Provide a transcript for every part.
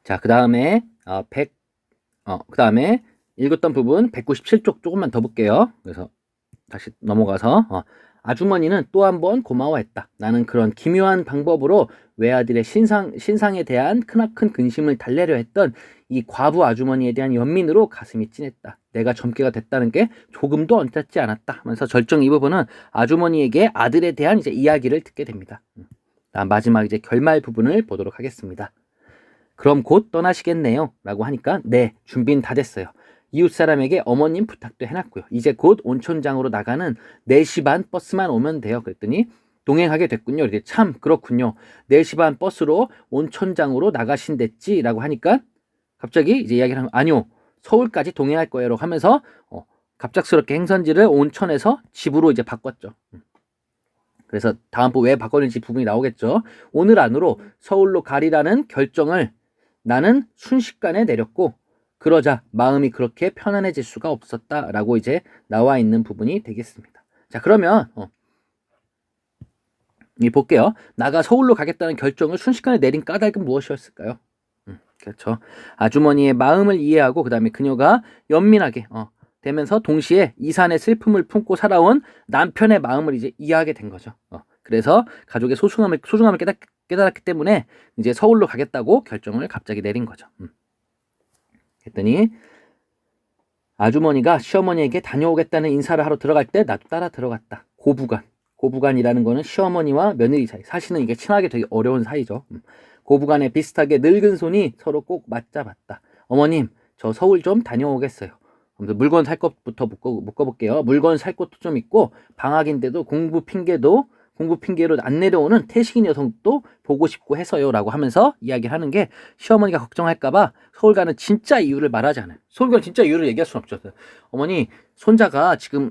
자, 그 다음에 그 다음에 읽었던 부분 197쪽 조금만 더 볼게요. 그래서 다시 넘어가서 아주머니는 또 한 번 고마워했다. 나는 그런 기묘한 방법으로 외아들의 신상에 대한 크나큰 근심을 달래려 했던 이 과부 아주머니에 대한 연민으로 가슴이 찐했다. 내가 점괘가 됐다는 게 조금도 언짢지 않았다 하면서 절정 이 부분은 아주머니에게 아들에 대한 이제 이야기를 듣게 됩니다. 마지막 이제 결말 부분을 보도록 하겠습니다. 그럼 곧 떠나시겠네요 라고 하니까 네, 준비는 다 됐어요. 이웃 사람에게 어머님 부탁도 해놨고요. 이제 곧 온천장으로 나가는 4시 반 버스만 오면 돼요. 그랬더니 동행하게 됐군요. 이렇게 참 그렇군요. 4시 반 버스로 온천장으로 나가신댔지 라고 하니까 갑자기 이제 이야기를 하면 아니요, 서울까지 동행할 거예요 라고 하면서 갑작스럽게 행선지를 온천에서 집으로 이제 바꿨죠. 그래서 다음 부 왜 바꿨는지 부분이 나오겠죠. 오늘 안으로 서울로 가리라는 결정을 나는 순식간에 내렸고 그러자 마음이 그렇게 편안해질 수가 없었다라고 이제 나와 있는 부분이 되겠습니다. 자, 그러면 볼게요. 나가 서울로 가겠다는 결정을 순식간에 내린 까닭은 무엇이었을까요? 그렇죠. 아주머니의 마음을 이해하고 그 다음에 그녀가 연민하게 되면서 동시에 이산의 슬픔을 품고 살아온 남편의 마음을 이제 이해하게 된 거죠. 그래서 가족의 소중함을 깨달았기 때문에 이제 서울로 가겠다고 결정을 갑자기 내린 거죠. 그랬더니 아주머니가 시어머니에게 다녀오겠다는 인사를 하러 들어갈 때 나도 따라 들어갔다. 고부간이라는 거는 시어머니와 며느리 사이. 사실은 이게 친하게 되게 어려운 사이죠. 고부간에 비슷하게 늙은 손이 서로 꼭 맞잡았다. 어머님, 저 서울 좀 다녀오겠어요. 물건 살 것부터 묶어볼게요. 물건 살 것도 좀 있고 방학인데도 공부 핑계로 안 내려오는 태식인 여성도 보고 싶고 해서요 라고 하면서 이야기를 하는 게 시어머니가 걱정할까봐 서울 가는 진짜 이유를 말하지 않아요. 서울 가는 진짜 이유를 얘기할 수는 없죠. 어머니, 손자가 지금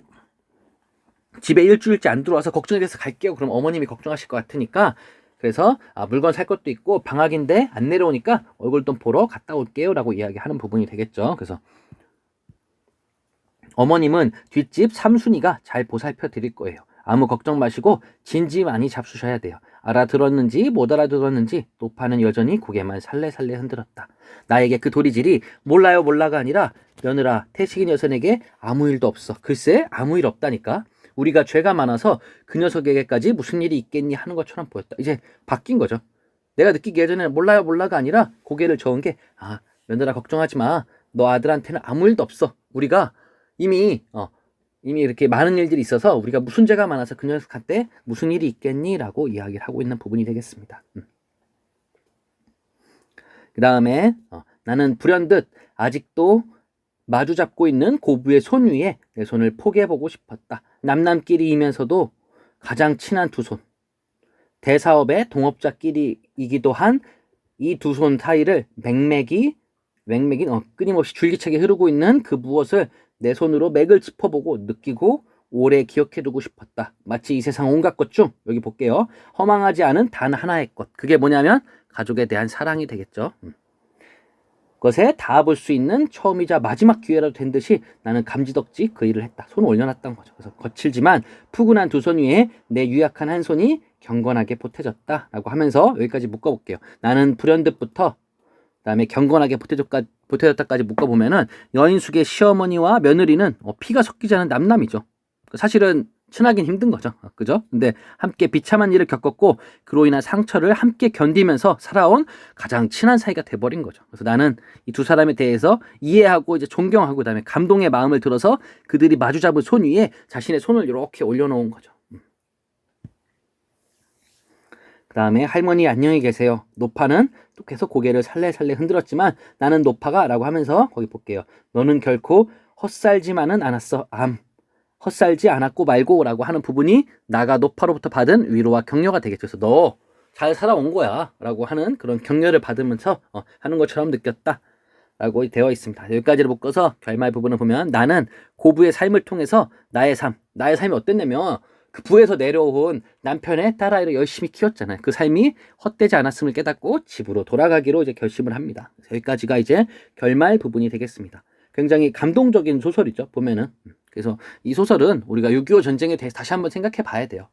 집에 일주일째 안 들어와서 걱정이 돼서 갈게요. 그럼 어머님이 걱정하실 것 같으니까 그래서 물건 살 것도 있고 방학인데 안 내려오니까 얼굴 좀 보러 갔다 올게요 라고 이야기하는 부분이 되겠죠. 그래서 어머님은 뒷집 삼순이가 잘 보살펴 드릴 거예요. 아무 걱정 마시고 진지 많이 잡수셔야 돼요. 알아들었는지 못 알아들었는지 노파는 여전히 고개만 살래살래 흔들었다. 나에게 그 도리질이 몰라요 몰라가 아니라 며느라 태식인 여선에게 아무 일도 없어. 글쎄 아무 일 없다니까. 우리가 죄가 많아서 그 녀석에게까지 무슨 일이 있겠니 하는 것처럼 보였다. 이제 바뀐 거죠. 내가 느끼기 예전에는 몰라요 몰라가 아니라 고개를 저은 게 며느라 걱정하지 마. 너 아들한테는 아무 일도 없어. 우리가 이미 이렇게 많은 일들이 있어서 우리가 무슨 죄가 많아서 그 녀석한테 무슨 일이 있겠니? 라고 이야기를 하고 있는 부분이 되겠습니다. 그 다음에 나는 불현듯 아직도 마주 잡고 있는 고부의 손 위에 내 손을 포개보고 싶었다. 남남끼리이면서도 가장 친한 두 손. 대사업의 동업자끼리이기도 한 이 두 손 사이를 맹맥이 끊임없이 줄기차게 흐르고 있는 그 무엇을 내 손으로 맥을 짚어보고 느끼고 오래 기억해두고 싶었다. 마치 이 세상 온갖 것 중 여기 볼게요. 허망하지 않은 단 하나의 것. 그게 뭐냐면 가족에 대한 사랑이 되겠죠. 그것에 닿아볼 수 있는 처음이자 마지막 기회라도 된 듯이 나는 감지덕지 그 일을 했다. 손을 올려놨던 거죠. 그래서 거칠지만 푸근한 두 손 위에 내 유약한 한 손이 경건하게 보태졌다 라고 하면서 여기까지 묶어볼게요. 나는 불현듯부터 그다음에 경건하게 보태졌다까지 묶어보면은 여인숙의 시어머니와 며느리는 피가 섞이지 않은 남남이죠. 사실은 친하긴 힘든 거죠. 그죠? 근데 함께 비참한 일을 겪었고 그로 인한 상처를 함께 견디면서 살아온 가장 친한 사이가 돼버린 거죠. 그래서 나는 이 두 사람에 대해서 이해하고 이제 존경하고 그다음에 감동의 마음을 들어서 그들이 마주 잡은 손 위에 자신의 손을 이렇게 올려놓은 거죠. 그 다음에 할머니 안녕히 계세요. 노파는 또 계속 고개를 살래살래 흔들었지만 나는 노파가 라고 하면서 거기 볼게요. 너는 결코 헛살지만은 않았어. 헛살지 않았고 말고 라고 하는 부분이 나가 노파로부터 받은 위로와 격려가 되겠죠. 그래서 너 잘 살아온 거야 라고 하는 그런 격려를 받으면서 하는 것처럼 느꼈다 라고 되어 있습니다. 여기까지를 묶어서 결말 부분을 보면 나는 고부의 삶을 통해서 나의 삶이 어땠냐면 그 부에서 내려온 남편의 딸아이를 열심히 키웠잖아요. 그 삶이 헛되지 않았음을 깨닫고 집으로 돌아가기로 이제 결심을 합니다. 여기까지가 이제 결말 부분이 되겠습니다. 굉장히 감동적인 소설이죠. 보면은. 그래서 이 소설은 우리가 6.25 전쟁에 대해서 다시 한번 생각해 봐야 돼요.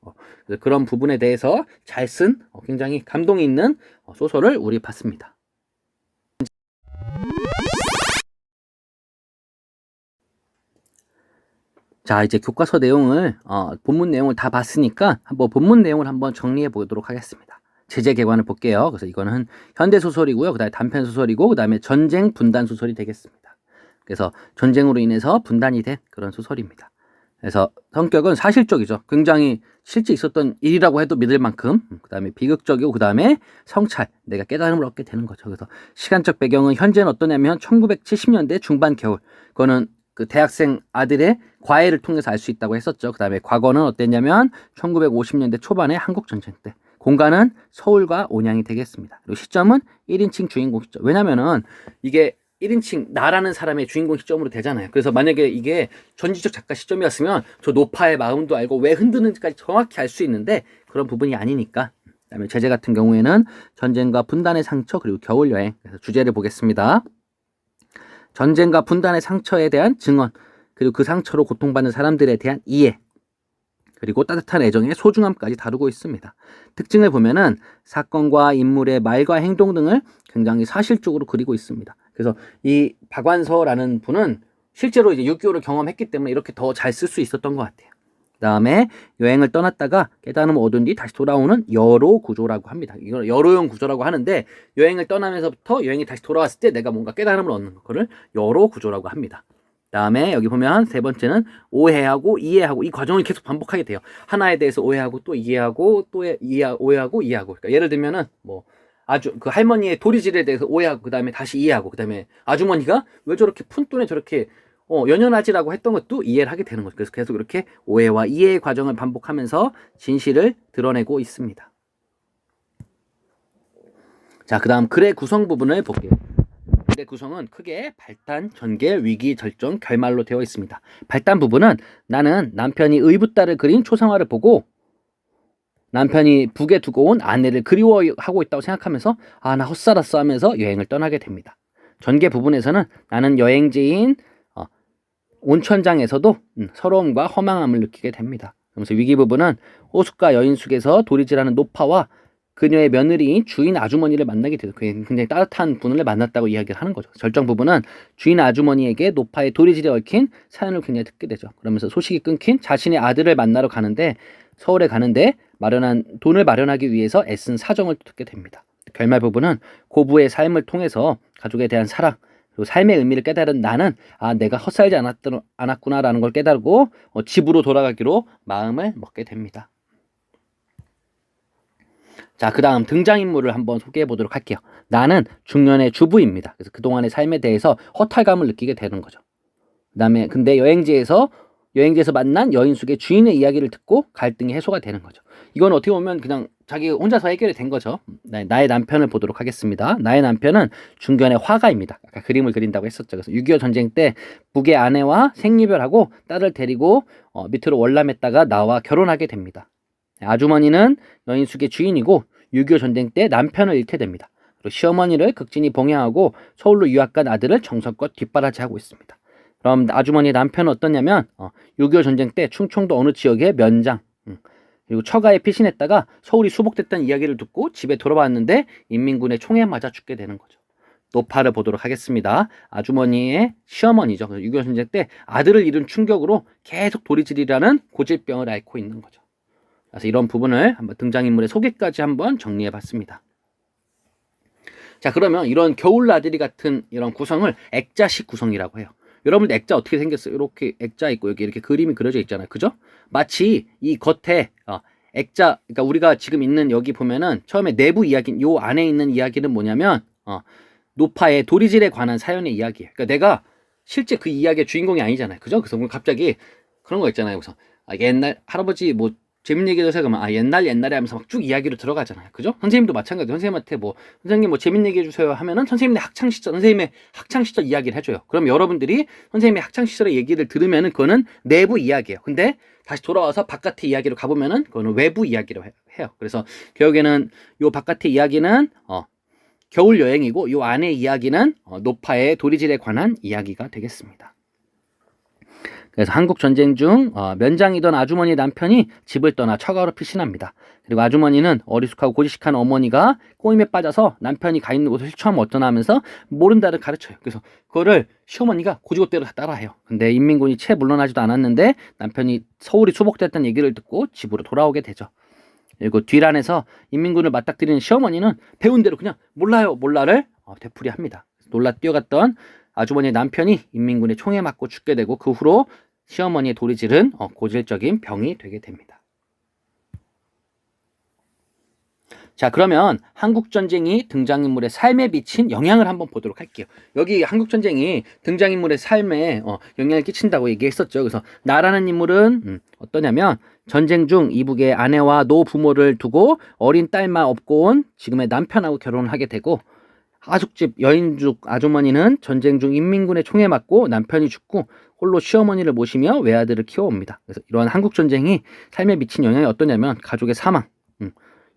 그래서 그런 부분에 대해서 잘 쓴 굉장히 감동이 있는 소설을 우리 봤습니다. 자, 이제 교과서 내용을 본문 내용을 다 봤으니까 한번 본문 내용을 한번 정리해 보도록 하겠습니다. 제재 개관을 볼게요. 그래서 이거는 현대 소설이고요. 그다음에 단편 소설이고 그다음에 전쟁 분단 소설이 되겠습니다. 그래서 전쟁으로 인해서 분단이 된 그런 소설입니다. 그래서 성격은 사실적이죠. 굉장히 실제 있었던 일이라고 해도 믿을 만큼, 그다음에 비극적이고 그다음에 성찰, 내가 깨달음을 얻게 되는 거죠. 그래서 시간적 배경은 현재는 어떠냐면 1970년대 중반 겨울. 그거는 그 대학생 아들의 과외를 통해서 알 수 있다고 했었죠. 그다음에 과거는 어땠냐면 1950년대 초반의 한국 전쟁 때. 공간은 서울과 온양이 되겠습니다. 그리고 시점은 1인칭 주인공 시점. 왜냐면은 이게 1인칭 나라는 사람의 주인공 시점으로 되잖아요. 그래서 만약에 이게 전지적 작가 시점이었으면 저 노파의 마음도 알고 왜 흔드는지까지 정확히 알 수 있는데 그런 부분이 아니니까. 그다음에 제재 같은 경우에는 전쟁과 분단의 상처 그리고 겨울 여행. 그래서 주제를 보겠습니다. 전쟁과 분단의 상처에 대한 증언 그리고 그 상처로 고통받는 사람들에 대한 이해 그리고 따뜻한 애정의 소중함까지 다루고 있습니다. 특징을 보면은 사건과 인물의 말과 행동 등을 굉장히 사실적으로 그리고 있습니다. 그래서 이 박완서라는 분은 실제로 이제 6.25를 경험했기 때문에 이렇게 더 잘 쓸 수 있었던 것 같아요. 그 다음에 여행을 떠났다가 깨달음을 얻은 뒤 다시 돌아오는 여로 구조라고 합니다. 이걸 여로용 구조라고 하는데 여행을 떠나면서부터 여행이 다시 돌아왔을 때 내가 뭔가 깨달음을 얻는 거를 여로 구조라고 합니다. 다음에 여기 보면 세 번째는 오해하고 이해하고 이 과정을 계속 반복하게 돼요. 하나에 대해서 오해하고 또 이해하고 또 오해하고 이해하고. 그러니까 예를 들면은 뭐 아주 그 할머니의 도리질에 대해서 오해하고 그다음에 다시 이해하고 그다음에 아주머니가 왜 저렇게 푼돈에 저렇게 연연하지라고 했던 것도 이해를 하게 되는 거죠. 그래서 계속 이렇게 오해와 이해의 과정을 반복하면서 진실을 드러내고 있습니다. 자, 그다음 글의 구성 부분을 볼게요. 글의 구성은 크게 발단, 전개, 위기, 절정, 결말로 되어 있습니다. 발단 부분은 나는 남편이 의붓딸을 그린 초상화를 보고 남편이 북에 두고 온 아내를 그리워하고 있다고 생각하면서 나 헛살았어 하면서 여행을 떠나게 됩니다. 전개 부분에서는 나는 여행지인 온천장에서도 서러움과 허망함을 느끼게 됩니다. 그러면서 위기 부분은 호숫가 여인숙에서 도리질하는 노파와 그녀의 며느리인 주인 아주머니를 만나게 되죠. 굉장히 따뜻한 분을 만났다고 이야기를 하는 거죠. 절정 부분은 주인 아주머니에게 노파의 도리질에 얽힌 사연을 굉장히 듣게 되죠. 그러면서 소식이 끊긴 자신의 아들을 만나러 가는데 서울에 가는데 돈을 마련하기 위해서 애쓴 사정을 듣게 됩니다. 결말 부분은 고부의 삶을 통해서 가족에 대한 사랑 그리고 삶의 의미를 깨달은 나는 내가 헛살지 않았구나라는 걸 깨달고 집으로 돌아가기로 마음을 먹게 됩니다. 자, 그 다음 등장인물을 한번 소개해 보도록 할게요. 나는 중년의 주부입니다. 그래서 그동안의 삶에 대해서 허탈감을 느끼게 되는 거죠. 그 다음에 근데 여행지에서 만난 여인숙의 주인의 이야기를 듣고 갈등이 해소가 되는 거죠. 이건 어떻게 보면 그냥 자기 혼자서 해결이 된 거죠. 나의 남편을 보도록 하겠습니다. 나의 남편은 중견의 화가입니다. 아까 그림을 그린다고 했었죠. 그래서 6.25 전쟁 때 북의 아내와 생이별하고 딸을 데리고 밑으로 월남했다가 나와 결혼하게 됩니다. 아주머니는 여인숙의 주인이고 6.25 전쟁 때 남편을 잃게 됩니다. 그리고 시어머니를 극진히 봉양하고 서울로 유학 간 아들을 정성껏 뒷바라지하고 있습니다. 그럼 아주머니의 남편은 어떠냐면 6.25 전쟁 때 충청도 어느 지역의 면장 그리고 처가에 피신했다가 서울이 수복됐다는 이야기를 듣고 집에 돌아왔는데 인민군의 총에 맞아 죽게 되는 거죠. 노파를 보도록 하겠습니다. 아주머니의 시어머니죠. 6.25 전쟁 때 아들을 잃은 충격으로 계속 도리질이라는 고질병을 앓고 있는 거죠. 그래서 이런 부분을 한번 등장인물의 소개까지 한번 정리해 봤습니다. 자, 그러면 이런 겨울 나들이 같은 이런 구성을 액자식 구성이라고 해요. 여러분들 액자 어떻게 생겼어요? 이렇게 액자 있고 여기 이렇게 그림이 그려져 있잖아요. 그죠? 마치 이 겉에 액자, 그러니까 우리가 지금 있는 여기 보면은 처음에 내부 이야기, 요 안에 있는 이야기는 뭐냐면 노파의 도리질에 관한 사연의 이야기예요. 그러니까 내가 실제 그 이야기의 주인공이 아니잖아요. 그죠? 그래서 갑자기 그런 거 있잖아요. 그래서 옛날 할아버지 뭐 재밌는 얘기를 해서 옛날에 하면서 막 쭉 이야기로 들어가잖아요. 그죠? 선생님도 마찬가지로 선생님한테 선생님 뭐 재밌는 얘기 해주세요 하면은 선생님의 학창 시절 이야기를 해줘요. 그럼 여러분들이 선생님의 학창 시절의 얘기를 들으면은 그거는 내부 이야기예요. 근데 다시 돌아와서 바깥의 이야기로 가보면은 그거는 외부 이야기로 해요. 그래서 결국에는 요 바깥의 이야기는 겨울 여행이고 요 안의 이야기는 노파의 도리질에 관한 이야기가 되겠습니다. 그래서 한국 전쟁 중 면장이던 아주머니 남편이 집을 떠나 처가로 피신합니다. 그리고 아주머니는 어리숙하고 고지식한 어머니가 꼬임에 빠져서 남편이 가 있는 곳을 실추하면 어쩌나 하면서 모른다를 가르쳐요. 그래서 그거를 시어머니가 고지고대로 다 따라해요. 근데 인민군이 채 물러나지도 않았는데 남편이 서울이 수복됐다는 얘기를 듣고 집으로 돌아오게 되죠. 그리고 뒤란에서 인민군을 맞닥뜨리는 시어머니는 배운 대로 그냥 몰라를 되풀이합니다. 놀라 뛰어갔던 아주머니의 남편이 인민군의 총에 맞고 죽게 되고 그 후로 시어머니의 도리질은 고질적인 병이 되게 됩니다. 자, 그러면 한국전쟁이 등장인물의 삶에 미친 영향을 한번 보도록 할게요. 여기 한국전쟁이 등장인물의 삶에 영향을 끼친다고 얘기했었죠. 그래서 나라는 인물은 어떠냐면 전쟁 중 이북의 아내와 노부모를 두고 어린 딸만 업고 온 지금의 남편하고 결혼을 하게 되고 하숙집 여인죽 아주머니는 전쟁 중 인민군의 총에 맞고 남편이 죽고 홀로 시어머니를 모시며 외아들을 키워옵니다. 그래서 이러한 한국전쟁이 삶에 미친 영향이 어떠냐면 가족의 사망.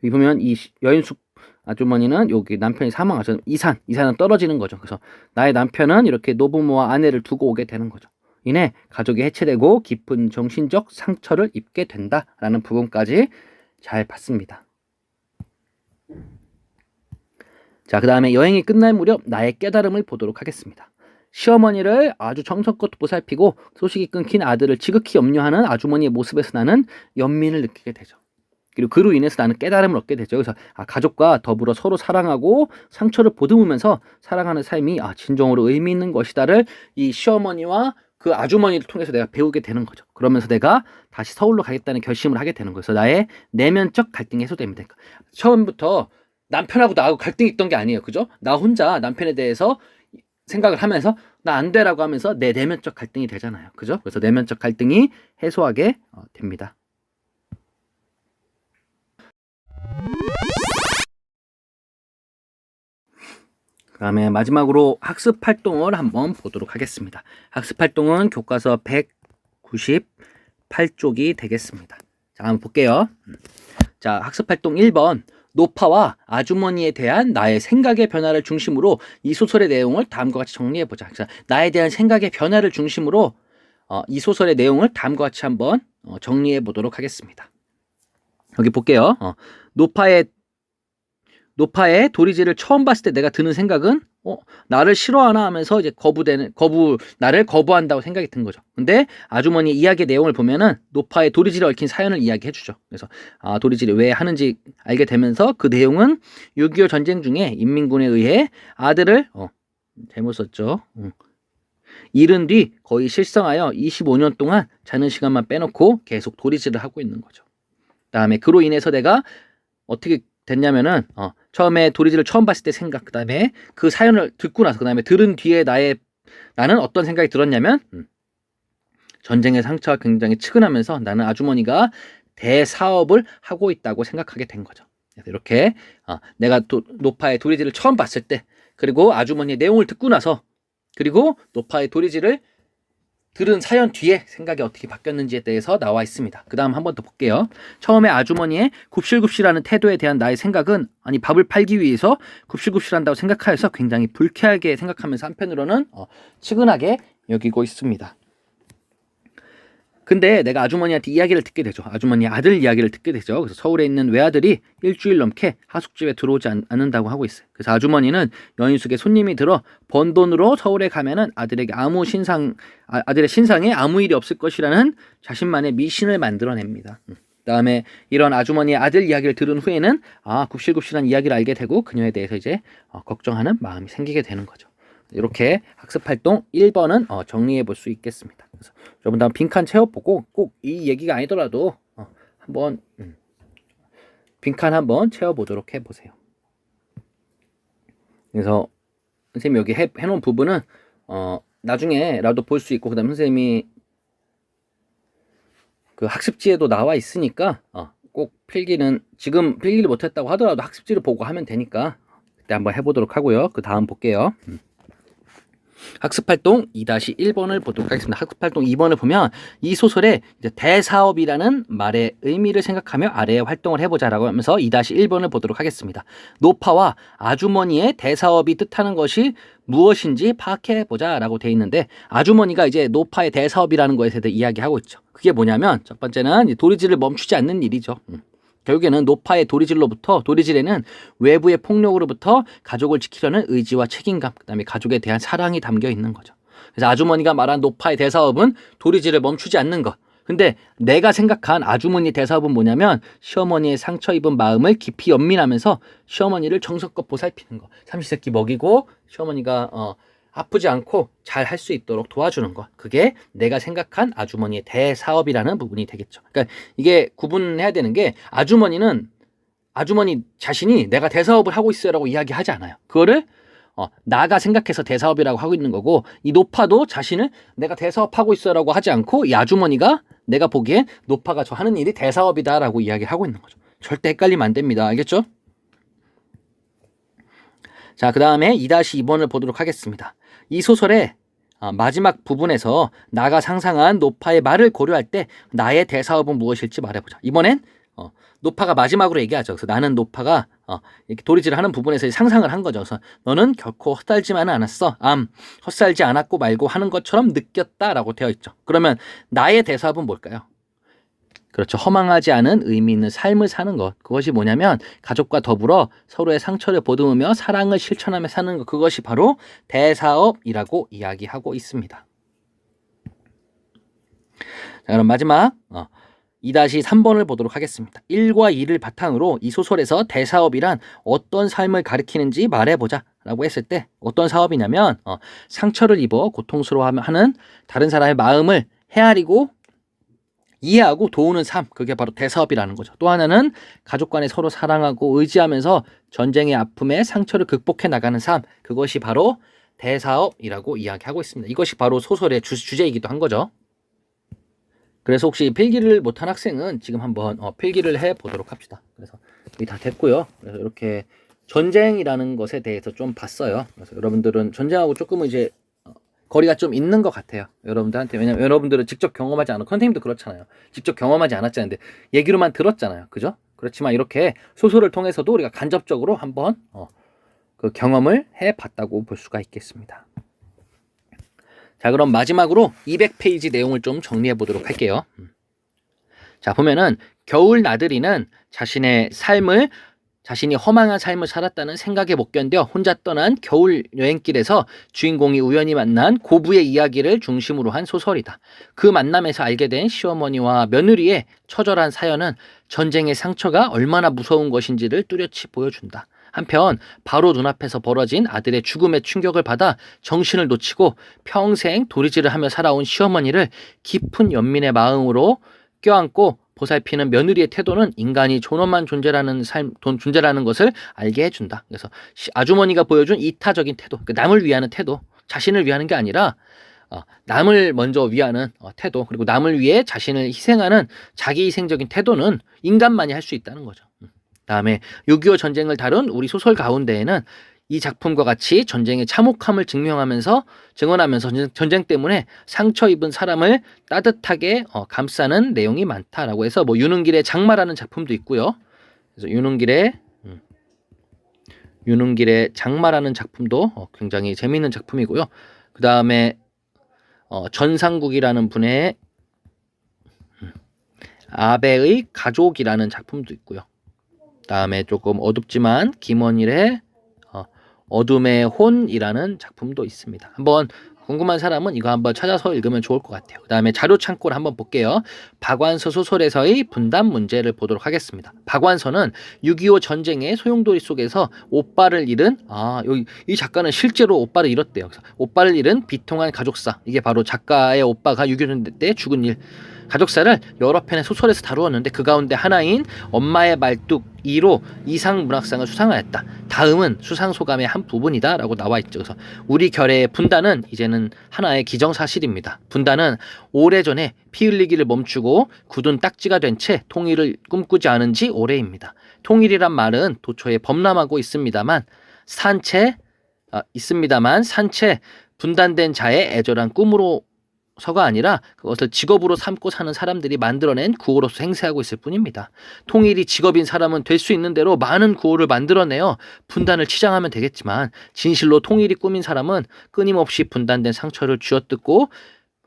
여기 보면 이 여인숙 아주머니는 여기 남편이 사망하죠. 이산은 떨어지는 거죠. 그래서 나의 남편은 이렇게 노부모와 아내를 두고 오게 되는 거죠. 이내 가족이 해체되고 깊은 정신적 상처를 입게 된다라는 부분까지 잘 봤습니다. 자, 그 다음에 여행이 끝날 무렵 나의 깨달음을 보도록 하겠습니다. 시어머니를 아주 정성껏 보살피고 소식이 끊긴 아들을 지극히 염려하는 아주머니의 모습에서 나는 연민을 느끼게 되죠. 그리고 그로 인해서 나는 깨달음을 얻게 되죠. 그래서 가족과 더불어 서로 사랑하고 상처를 보듬으면서 살아가는 삶이 진정으로 의미 있는 것이다를 이 시어머니와 그 아주머니를 통해서 내가 배우게 되는 거죠. 그러면서 내가 다시 서울로 가겠다는 결심을 하게 되는 거예요. 그래서 나의 내면적 갈등이 해소됩니다. 처음부터 남편하고 나하고 갈등이 있던 게 아니에요. 그죠? 나 혼자 남편에 대해서 생각을 하면서 나 안 돼라고 하면서 내 내면적 갈등이 되잖아요. 그죠? 그래서 내면적 갈등이 해소하게 됩니다. 그 다음에 마지막으로 학습 활동을 한번 보도록 하겠습니다. 학습 활동은 교과서 198쪽이 되겠습니다. 자, 한번 볼게요. 자, 학습 활동 1번. 노파와 아주머니에 대한 나의 생각의 변화를 중심으로 이 소설의 내용을 다음과 같이 정리해보자. 그래서 나에 대한 생각의 변화를 중심으로 이 소설의 내용을 다음과 같이 한번 정리해보도록 하겠습니다. 여기 볼게요. 노파의 도리지를 처음 봤을 때 내가 드는 생각은 나를 싫어하나 하면서 이제 나를 거부한다고 생각이 든 거죠. 근데 아주머니 이야기의 내용을 보면은 노파의 도리지를 얽힌 사연을 이야기해 주죠. 그래서 도리지를 왜 하는지 알게 되면서 그 내용은 6.25 전쟁 중에 인민군에 의해 아들을 잘못 썼죠. 잃은 뒤 거의 실성하여 25년 동안 자는 시간만 빼놓고 계속 도리지를 하고 있는 거죠. 그다음에 그로 인해서 내가 어떻게 됐냐면은 처음에 도리지를 처음 봤을 때 생각, 그 다음에 그 사연을 듣고 나서 그 다음에 들은 뒤에 나는 어떤 생각이 들었냐면 전쟁의 상처가 굉장히 측은하면서 나는 아주머니가 대사업을 하고 있다고 생각하게 된 거죠. 그래서 이렇게 내가 노파의 도리지를 처음 봤을 때, 그리고 아주머니의 내용을 듣고 나서, 그리고 노파의 도리지를 들은 사연 뒤에 생각이 어떻게 바뀌었는지에 대해서 나와 있습니다. 그 다음 한 번 더 볼게요. 처음에 아주머니의 굽실굽실하는 태도에 대한 나의 생각은 밥을 팔기 위해서 굽실굽실한다고 생각하여서 굉장히 불쾌하게 생각하면서 한편으로는 측은하게 여기고 있습니다. 근데 내가 아주머니한테 이야기를 듣게 되죠. 아주머니의 아들 이야기를 듣게 되죠. 그래서 서울에 있는 외아들이 일주일 넘게 하숙집에 들어오지 않는다고 하고 있어요. 그래서 아주머니는 여인숙의 손님이 들어 번 돈으로 서울에 가면은 아들의 신상에 아무 일이 없을 것이라는 자신만의 미신을 만들어냅니다. 그다음에 이런 아주머니의 아들 이야기를 들은 후에는 굽실굽실한 이야기를 알게 되고 그녀에 대해서 이제 걱정하는 마음이 생기게 되는 거죠. 이렇게 학습활동 1번은 정리해 볼 수 있겠습니다. 그래서 여러분 다음 빈칸 채워보고 꼭 이 얘기가 아니더라도 한번 빈칸 한번 채워보도록 해보세요. 그래서 선생님이 여기 해놓은 부분은 나중에라도 볼 수 있고, 그 다음 선생님이 그 학습지에도 나와 있으니까 꼭 필기는 지금 필기를 못했다고 하더라도 학습지를 보고 하면 되니까 그때 한번 해보도록 하고요. 그 다음 볼게요. 학습활동 2-1번을 보도록 하겠습니다. 학습활동 2번을 보면 이 소설에 이제 대사업이라는 말의 의미를 생각하며 아래의 활동을 해보자라고 하면서 2-1번을 보도록 하겠습니다. 노파와 아주머니의 대사업이 뜻하는 것이 무엇인지 파악해보자라고 되어 있는데, 아주머니가 이제 노파의 대사업이라는 것에 대해 이야기하고 있죠. 그게 뭐냐면 첫 번째는 도리질을 멈추지 않는 일이죠. 결국에는 노파의 도리질에는 외부의 폭력으로부터 가족을 지키려는 의지와 책임감, 그다음에 가족에 대한 사랑이 담겨 있는 거죠. 그래서 아주머니가 말한 노파의 대사업은 도리질을 멈추지 않는 것. 근데 내가 생각한 아주머니 대사업은 뭐냐면 시어머니의 상처 입은 마음을 깊이 연민하면서 시어머니를 정성껏 보살피는 거. 삼시세끼 먹이고 시어머니가 아프지 않고 잘 할 수 있도록 도와주는 것. 그게 내가 생각한 아주머니의 대사업이라는 부분이 되겠죠. 그러니까 이게 구분해야 되는 게, 아주머니는 아주머니 자신이 내가 대사업을 하고 있어요라고 이야기하지 않아요. 그거를 나가 생각해서 대사업이라고 하고 있는 거고, 이 노파도 자신을 내가 대사업하고 있어요라고 하지 않고 이 아주머니가 내가 보기엔 노파가 저 하는 일이 대사업이다라고 이야기하고 있는 거죠. 절대 헷갈리면 안 됩니다. 알겠죠? 자, 그 다음에 2-2번을 보도록 하겠습니다. 이 소설의 마지막 부분에서 나가 상상한 노파의 말을 고려할 때 나의 대사업은 무엇일지 말해보자. 이번엔 노파가 마지막으로 얘기하죠. 그래서 나는 노파가 이렇게 도리질을 하는 부분에서 상상을 한 거죠. 그래서 너는 결코 헛살지만은 않았어. 헛살지 않았고 말고 하는 것처럼 느꼈다라고 되어 있죠. 그러면 나의 대사업은 뭘까요? 그렇죠. 허망하지 않은 의미 있는 삶을 사는 것. 그것이 뭐냐면 가족과 더불어 서로의 상처를 보듬으며 사랑을 실천하며 사는 것. 그것이 바로 대사업이라고 이야기하고 있습니다. 자, 그럼 마지막 2-3번을 보도록 하겠습니다. 1과 2를 바탕으로 이 소설에서 대사업이란 어떤 삶을 가리키는지 말해보자 라고 했을 때 어떤 사업이냐면 상처를 입어 고통스러워하는 다른 사람의 마음을 헤아리고 이해하고 도우는 삶, 그게 바로 대사업이라는 거죠. 또 하나는 가족 간에 서로 사랑하고 의지하면서 전쟁의 아픔에 상처를 극복해 나가는 삶, 그것이 바로 대사업이라고 이야기하고 있습니다. 이것이 바로 소설의 주제이기도 한 거죠. 그래서 혹시 필기를 못한 학생은 지금 한번 필기를 해보도록 합시다. 그래서 이게 다 됐고요. 그래서 이렇게 전쟁이라는 것에 대해서 좀 봤어요. 그래서 여러분들은 전쟁하고 조금은 이제 거리가 좀 있는 것 같아요. 여러분들한테. 왜냐면 여러분들은 직접 경험하지 않았고, 선생님도 그렇잖아요. 직접 경험하지 않았잖아요. 근데 얘기로만 들었잖아요. 그죠? 그렇지만 이렇게 소설을 통해서도 우리가 간접적으로 한번 그 경험을 해봤다고 볼 수가 있겠습니다. 자, 그럼 마지막으로 200페이지 내용을 좀 정리해 보도록 할게요. 자, 보면은 겨울 나들이는 자신이 허망한 삶을 살았다는 생각에 못 견뎌 혼자 떠난 겨울 여행길에서 주인공이 우연히 만난 고부의 이야기를 중심으로 한 소설이다. 그 만남에서 알게 된 시어머니와 며느리의 처절한 사연은 전쟁의 상처가 얼마나 무서운 것인지를 뚜렷이 보여준다. 한편 바로 눈앞에서 벌어진 아들의 죽음에 충격을 받아 정신을 놓치고 평생 도리질을 하며 살아온 시어머니를 깊은 연민의 마음으로 껴안고 보살피는 며느리의 태도는 인간이 존엄한 존재라는 것을 알게 해준다. 그래서 아주머니가 보여준 이타적인 태도, 남을 위하는 태도, 자신을 위하는 게 아니라 남을 먼저 위하는 태도, 그리고 남을 위해 자신을 희생하는 자기 희생적인 태도는 인간만이 할 수 있다는 거죠. 다음에 6.25 전쟁을 다룬 우리 소설 가운데에는 이 작품과 같이 전쟁의 참혹함을 증언하면서 전쟁 때문에 상처 입은 사람을 따뜻하게 감싸는 내용이 많다라고 해서 유능길의 장마라는 작품도 있고요. 그래서 유능길의 장마라는 작품도 굉장히 재미있는 작품이고요. 그 다음에 전상국이라는 분의 아베의 가족이라는 작품도 있고요. 다음에 조금 어둡지만 김원일의 어둠의 혼이라는 작품도 있습니다. 한번 궁금한 사람은 이거 한번 찾아서 읽으면 좋을 것 같아요. 그 다음에 자료 창고를 한번 볼게요. 박완서 소설에서의 분단 문제를 보도록 하겠습니다. 박완서는 6.25 전쟁의 소용돌이 속에서 오빠를 잃은 여기 이 작가는 실제로 오빠를 잃었대요. 그래서 오빠를 잃은 비통한 가족사, 이게 바로 작가의 오빠가 6.25 전쟁 때 죽은 일, 가족사를 여러 편의 소설에서 다루었는데 그 가운데 하나인 엄마의 말뚝 2로 이상문학상을 수상하였다. 다음은 수상소감의 한 부분이다 라고 나와 있죠. 그래서 우리 결의 분단은 이제는 하나의 기정사실입니다. 분단은 오래전에 피 흘리기를 멈추고 굳은 딱지가 된 채 통일을 꿈꾸지 않은 지 오래입니다. 통일이란 말은 도처에 범람하고 있습니다만 산채 분단된 자의 애절한 꿈으로서가 아니라 그것을 직업으로 삼고 사는 사람들이 만들어낸 구호로서 행세하고 있을 뿐입니다. 통일이 직업인 사람은 될 수 있는 대로 많은 구호를 만들어내어 분단을 치장하면 되겠지만 진실로 통일이 꿈인 사람은 끊임없이 분단된 상처를 쥐어뜯고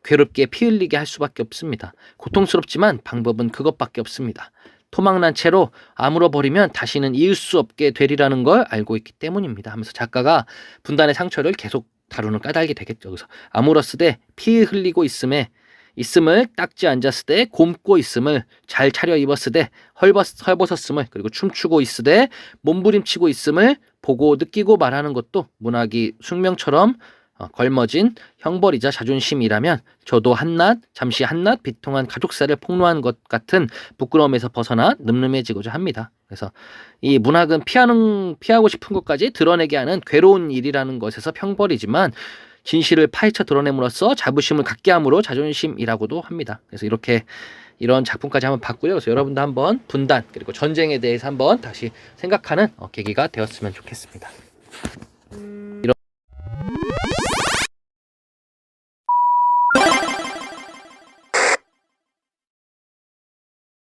괴롭게 피 흘리게 할 수밖에 없습니다. 고통스럽지만 방법은 그것밖에 없습니다. 토막난 채로 아물어버리면 다시는 이을 수 없게 되리라는 걸 알고 있기 때문입니다. 하면서 작가가 분단의 상처를 계속 다루는 까닭이 되겠죠. 그래서 아물었으되 피 흘리고 있음을 딱지 앉았으되 곰고 있음을 잘 차려 입었으되 헐벗었음을 그리고 춤추고 있으되 몸부림치고 있음을 보고 느끼고 말하는 것도 문학이 숙명처럼 걸머진 형벌이자 자존심이라면 저도 잠시 한낱 비통한 가족사를 폭로한 것 같은 부끄러움에서 벗어나 늠름해지고자 합니다. 그래서 이 문학은 피하고 싶은 것까지 드러내게 하는 괴로운 일이라는 것에서 형벌이지만 진실을 파헤쳐 드러냄으로써 자부심을 갖게 함으로 자존심이라고도 합니다. 그래서 이런 작품까지 한번 봤고요. 그래서 여러분도 한번 분단 그리고 전쟁에 대해서 한번 다시 생각하는 계기가 되었으면 좋겠습니다.